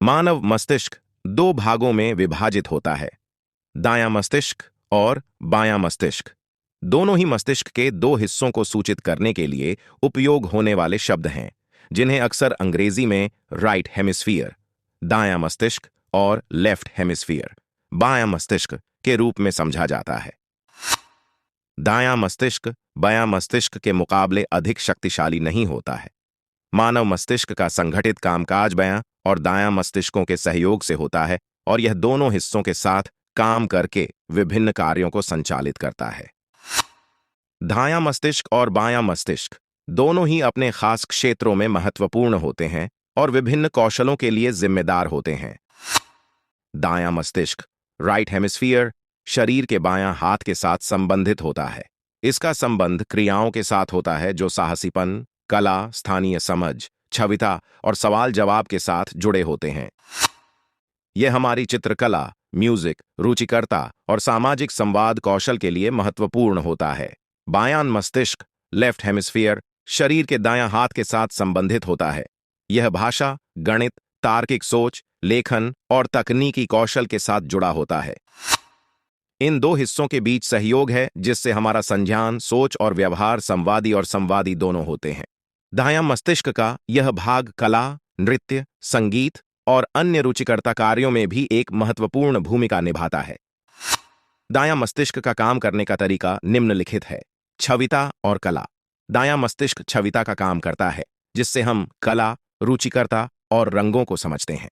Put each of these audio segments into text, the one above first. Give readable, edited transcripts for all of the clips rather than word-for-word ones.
मानव मस्तिष्क दो भागों में विभाजित होता है, दायां मस्तिष्क और बायां मस्तिष्क। दोनों ही मस्तिष्क के दो हिस्सों को सूचित करने के लिए उपयोग होने वाले शब्द हैं, जिन्हें अक्सर अंग्रेजी में राइट हेमिस्फीयर, दायां मस्तिष्क और लेफ्ट हेमिस्फीयर, बायां मस्तिष्क के रूप में समझा जाता है। दायां मस्तिष्क बायां मस्तिष्क के मुकाबले अधिक शक्तिशाली नहीं होता है। मानव मस्तिष्क का संगठित कामकाज बायां और दायां मस्तिष्कों के सहयोग से होता है और यह दोनों हिस्सों के साथ काम करके विभिन्न कार्यों को संचालित करता है। दायां मस्तिष्क और बायां मस्तिष्क दोनों ही अपने खास क्षेत्रों में महत्वपूर्ण होते हैं और विभिन्न कौशलों के लिए जिम्मेदार होते हैं। दायां मस्तिष्क राइट हेमिस्फीयर शरीर के बायां हाथ के साथ संबंधित होता है। इसका संबंध क्रियाओं के साथ होता है जो साहसीपन, कला, स्थानीय समझ, छविता और सवाल जवाब के साथ जुड़े होते हैं। यह हमारी चित्रकला, म्यूजिक, रुचिकरता और सामाजिक संवाद कौशल के लिए महत्वपूर्ण होता है। बायां मस्तिष्क लेफ्ट हेमिस्फीयर शरीर के दायां हाथ के साथ संबंधित होता है। यह भाषा, गणित, तार्किक सोच, लेखन और तकनीकी कौशल के साथ जुड़ा होता है। इन दो हिस्सों के बीच सहयोग है जिससे हमारा संज्ञान, सोच और व्यवहार संवादी और संवादी दोनों होते हैं। दायां मस्तिष्क का यह भाग कला, नृत्य, संगीत और अन्य रुचिकर्ता कार्यों में भी एक महत्वपूर्ण भूमिका निभाता है। दायां मस्तिष्क का काम करने का तरीका निम्नलिखित है। छविता और कला। दायां मस्तिष्क छविता का काम करता है, जिससे हम कला, रुचिकर्ता और रंगों को समझते हैं।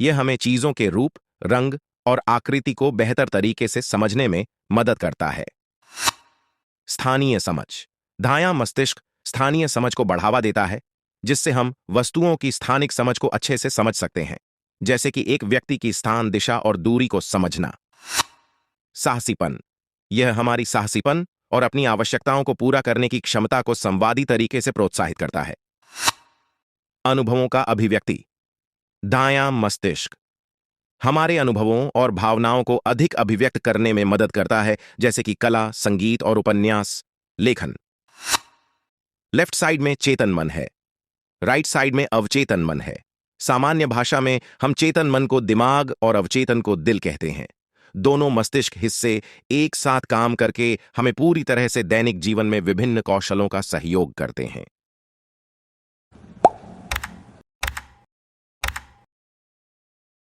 यह हमें चीजों के रूप, रंग और आकृति को बेहतर तरीके से समझने में मदद करता है। स्थानीय समझ। दायां मस्तिष्क स्थानीय समझ को बढ़ावा देता है, जिससे हम वस्तुओं की स्थानिक समझ को अच्छे से समझ सकते हैं, जैसे कि एक व्यक्ति की स्थान, दिशा और दूरी को समझना। साहसीपन। यह हमारी साहसीपन और अपनी आवश्यकताओं को पूरा करने की क्षमता को संवादी तरीके से प्रोत्साहित करता है। अनुभवों का अभिव्यक्ति। दायां मस्तिष्क हमारे अनुभवों और भावनाओं को अधिक अभिव्यक्त करने में मदद करता है, जैसे कि कला, संगीत और उपन्यास, लेखन। लेफ्ट साइड में चेतन मन है, राइट साइड में अवचेतन मन है। सामान्य भाषा में हम चेतन मन को दिमाग और अवचेतन को दिल कहते हैं। दोनों मस्तिष्क हिस्से एक साथ काम करके हमें पूरी तरह से दैनिक जीवन में विभिन्न कौशलों का सहयोग करते हैं।